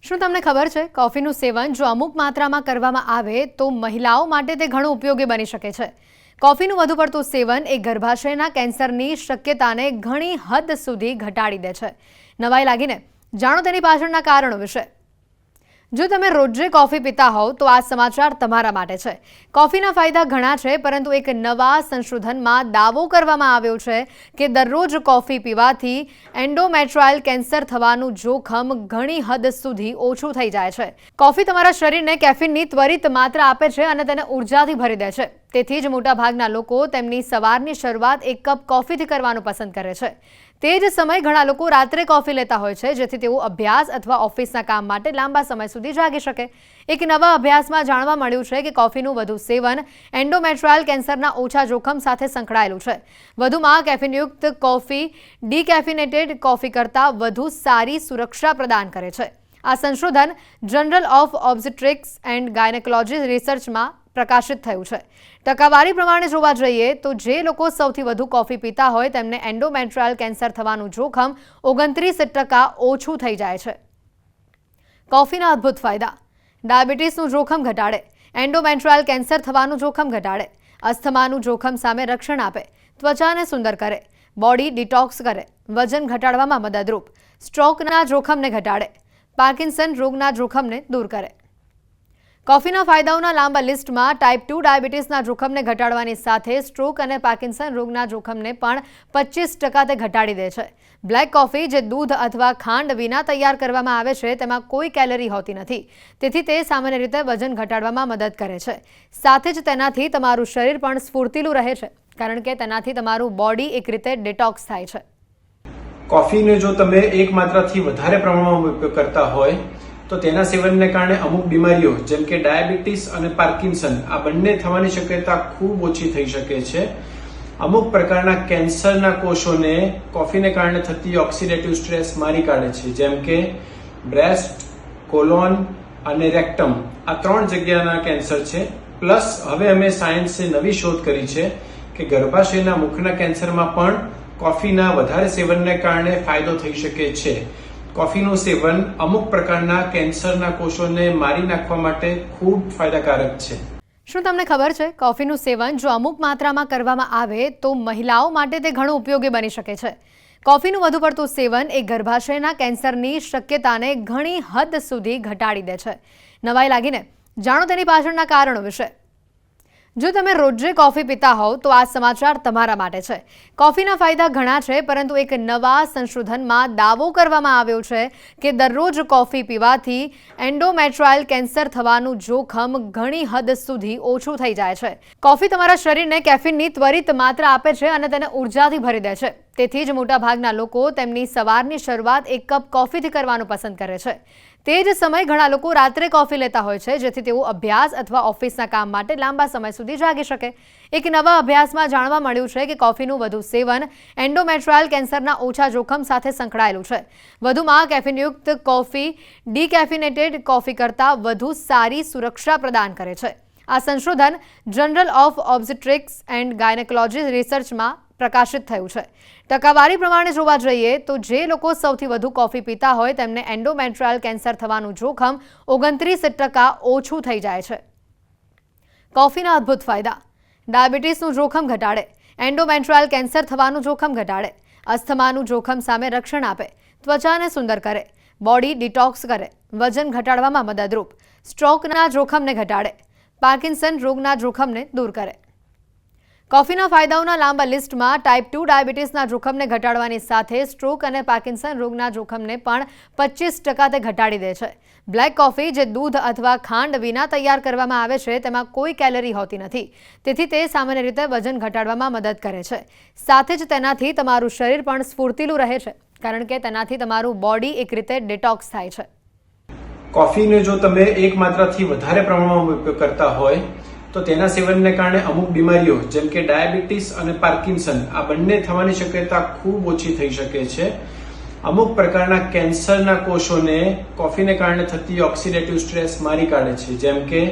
શું તમને ખબર છે કોફીનું સેવન જો અમુક માત્રામાં કરવામાં આવે તો મહિલાઓ માટે તે ઘણું ઉપયોગી બની શકે છે। કોફીનું વધુ પડતું સેવન એ ગર્ભાશયના કેન્સરની શક્યતાને ઘણી હદ સુધી ઘટાડી દે છે। નવાઈ લાગીને જાણો તેની પાછળના કારણો વિશે। જો તમે રોજે કોફી પીતા હોવ તો આ સમાચાર તમારા માટે છે। કોફીના ફાયદા ઘણા છે, પરંતુ એક નવા સંશોધનમાં દાવો કરવામાં આવ્યો છે કે દરરોજ કોફી પીવાથી એન્ડોમેટ્રાયલ કેન્સર થવાનું જોખમ ઘણી હદ સુધી ઓછું થઈ જાય છે। કોફી તમારા શરીરને કેફીનની ત્વરિત માત્રા આપે છે અને તેને ઉર્જાથી ભરી દે છે। તેથી જ મોટાભાગના લોકો તેમની સવારની શરૂઆત એક કપ કોફીથી કરવાનું પસંદ કરે છે। તે જ સમયે ઘણા લોકો રાત્રે કોફી લેતા હોય છે, જેથી તેઓ અભ્યાસ અથવા ઓફિસના કામ માટે લાંબા સમય સુધી જાગી શકે। એક નવા અભ્યાસમાં જાણવા મળ્યું છે કે કોફીનું વધુ સેવન એન્ડોમેટ્રાયલ કેન્સરના ઓછા જોખમ સાથે સંકળાયેલું છે। વધુમાં કેફીનયુક્ત કોફી ડીકેફિનેટેડ કોફી કરતાં વધુ સારી સુરક્ષા પ્રદાન કરે છે। આ સંશોધન જર્નલ ઓફ ઓબ્સ્ટેટ્રિક્સ એન્ડ ગાયનેકોલોજી રિસર્ચમાં પ્રકાશિત થયું છે। ટકાવારી પ્રમાણે જોવા જઈએ તો જે લોકો સૌથી વધુ કોફી પીતા હોય તેમને એન્ડોમેટ્રાયલ કેન્સર થવાનું જોખમ 29% ઓછું થઈ જાય છે। કોફીના અદ્ભુત ફાયદા। ડાયાબિટીસનું જોખમ ઘટાડે, એન્ડોમેટ્રાયલ કેન્સર થવાનું જોખમ ઘટાડે, અસ્થમાનું જોખમ સામે રક્ષણ આપે, ત્વચાને સુંદર કરે, બોડી ડિટોક્સ કરે, વજન ઘટાડવામાં મદદરૂપ, સ્ટ્રોકના જોખમને ઘટાડે, પાર્કિન્સન રોગના જોખમને દૂર કરે। કોફીના ફાયદાઓના લાંબા લિસ્ટમાં ટાઈપ 2 ડાયાબિટીસના જોખમને ઘટાડવાની સાથે સ્ટ્રોક અને પાર્કિન્સન રોગના જોખમને પણ 25% તે ઘટાડી દે છે। બ્લેક કોફી, જે દૂધ અથવા ખાંડ વિના તૈયાર કરવામાં આવે છે, તેમાં કોઈ કેલરી હોતી નથી, તેથી તે સામાન્ય રીતે વજન ઘટાડવામાં મદદ કરે છે। સાથે જ તેનાથી તમારું શરીર પણ સ્ફૂર્તિલું રહે છે, કારણ કે તેનાથી તમારું બોડી એક રીતે ડિટોક્સ થાય છે। કોફીને જો તમે એક માત્રાથી વધારે પ્રમાણમાં ઉપયોગ કરતા હોય તો તેના સેવનને કારણે અમુક બીમારીઓ જેમ કે ડાયાબિટીસ અને પાર્કિન્સન આ બંને થવાની શક્યતા ખૂબ ઓછી થઈ શકે છે। અમુક પ્રકારના કેન્સરના કોષોને કોફીને કારણે થતી ઓક્સિડેટિવ સ્ટ્રેસ મારી કાઢે છે, જેમ કે બ્રેસ્ટ, કોલોન અને રેક્ટમ આ 3 જગ્યાના કેન્સર છે। પ્લસ હવે અમે સાયન્સે નવી શોધ કરી છે કે ગર્ભાશયના મુખના કેન્સરમાં પણ કોફીના વધારે સેવનને કારણે ફાયદો થઈ શકે છે। કોફીનું સેવન અમુક પ્રકારના કેન્સરના કોષોને મારી નાખવા માટે ખૂબ ફાયદાકારક છે। શું તમને ખબર છે કોફીનું સેવન જો અમુક માત્રામાં કરવામાં આવે તો મહિલાઓ માટે તે ઘણું ઉપયોગી બની શકે છે। કોફીનું વધુ પડતું સેવન એ ગર્ભાશયના કેન્સરની શક્યતાને ઘણી હદ સુધી ઘટાડી દે છે। નવાઈ લાગીને જાણો તેની પાછળના કારણો વિશે। જો તમે રોજે કોફી પીતા હોવ તો આ સમાચાર તમારા માટે છે। કોફીના ફાયદા ઘણા છે, પરંતુ એક નવા સંશોધનમાં દાવો કરવામાં આવ્યો છે કે દરરોજ કોફી પીવાથી એન્ડોમેટ્રાયલ કેન્સર થવાનું જોખમ ઘણી હદ સુધી ઓછું થઈ જાય છે। કોફી તમારા શરીરને કેફીનની ત્વરિત માત્રા આપે છે અને તેને ઉર્જાથી ભરી દે છે। તેથી જ મોટાભાગના લોકો તેમની સવારની શરૂઆત એક કપ કોફીથી કરવાનું પસંદ કરે છે। તે જ સમયે ઘણા લોકો રાત્રે કોફી લેતા હોય છે, જેથી તેઓ અભ્યાસ અથવા ઓફિસના કામ માટે લાંબા સમય સુધી જાગી શકે। એક નવા અભ્યાસમાં જાણવા મળ્યું છે કે કોફીનું વધુ સેવન એન્ડોમેટ્રાયલ કેન્સરના ઓછા જોખમ સાથે સંકળાયેલું છે। વધુમાં કેફીનયુક્ત કોફી ડીકેફિનેટેડ કોફી કરતાં વધુ સારી સુરક્ષા પ્રદાન કરે છે। આ સંશોધન જર્નલ ઓફ ઓબ્સ્ટેટ્રિક્સ એન્ડ ગાયનેકોલોજી રિસર્ચમાં પ્રકાશિત થયું છે। ટકાવારી પ્રમાણે જોવા જઈએ તો જે લોકો સૌથી વધુ કોફી પીતા હોય તેમને એન્ડોમેટ્રાયલ કેન્સર થવાનું જોખમ 29% ઓછું થઈ જાય છે। કોફીના અદ્ભુત ફાયદા। ડાયાબિટીસનું જોખમ ઘટાડે, એન્ડોમેટ્રાયલ કેન્સર થવાનું જોખમ ઘટાડે, અસ્થમાનું જોખમ સામે રક્ષણ આપે, ત્વચાને સુંદર કરે, બોડી ડિટોક્સ કરે, વજન ઘટાડવામાં મદદરૂપ, સ્ટ્રોકના જોખમને ઘટાડે, પાર્કિન્સન રોગના જોખમને દૂર કરે। કોફીના ફાયદાઓના લાંબા લિસ્ટમાં ટાઈપ 2 ડાયાબિટીસના જોખમને ઘટાડવાની સાથે સ્ટ્રોક અને પાર્કિન્સન રોગના જોખમને પણ 25% તે ઘટાડી દે છે। બ્લેક કોફી, જે દૂધ અથવા ખાંડ વિના તૈયાર કરવામાં આવે છે, તેમાં કોઈ કેલરી હોતી નથી, તેથી તે સામાન્ય રીતે વજન ઘટાડવામાં મદદ કરે છે। સાથે જ તેનાથી તમારું શરીર પણ સ્ફૂર્તિલું રહે છે, કારણ કે તેનાથી તમારું બોડી એક રીતે ડિટોક્સ થાય છે। કોફીને જો તમે એક માત્રાથી વધારે પ્રમાણમાં ઉપયોગ કરતા હોય તો તેના સેવનને કારણે અમુક બીમારીઓ જેમ કે ડાયાબિટીસ અને પાર્કિન્સન આ બંને થવાની શક્યતા ખૂબ ઓછી થઈ શકે છે। અમુક પ્રકારના કેન્સરના કોષોને કોફીને કારણે થતી ઓક્સિડેટિવ સ્ટ્રેસ મારી કાઢે છે, જેમ કે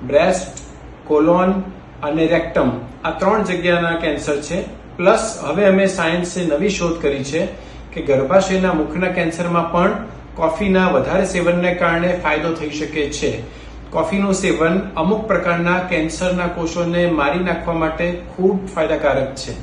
બ્રેસ્ટ, કોલોન અને રેક્ટમ આ 3 જગ્યાના કેન્સર છે। પ્લસ હવે અમે સાયન્સે નવી શોધ કરી છે કે ગર્ભાશયના મુખના કેન્સરમાં પણ કોફીના વધારે સેવનને કારણે ફાયદો થઈ શકે છે. કોફીનું સેવન અમુક પ્રકારના કેન્સરના કોષોને મારી નાખવા માટે ખૂબ ફાયદાકારક છે.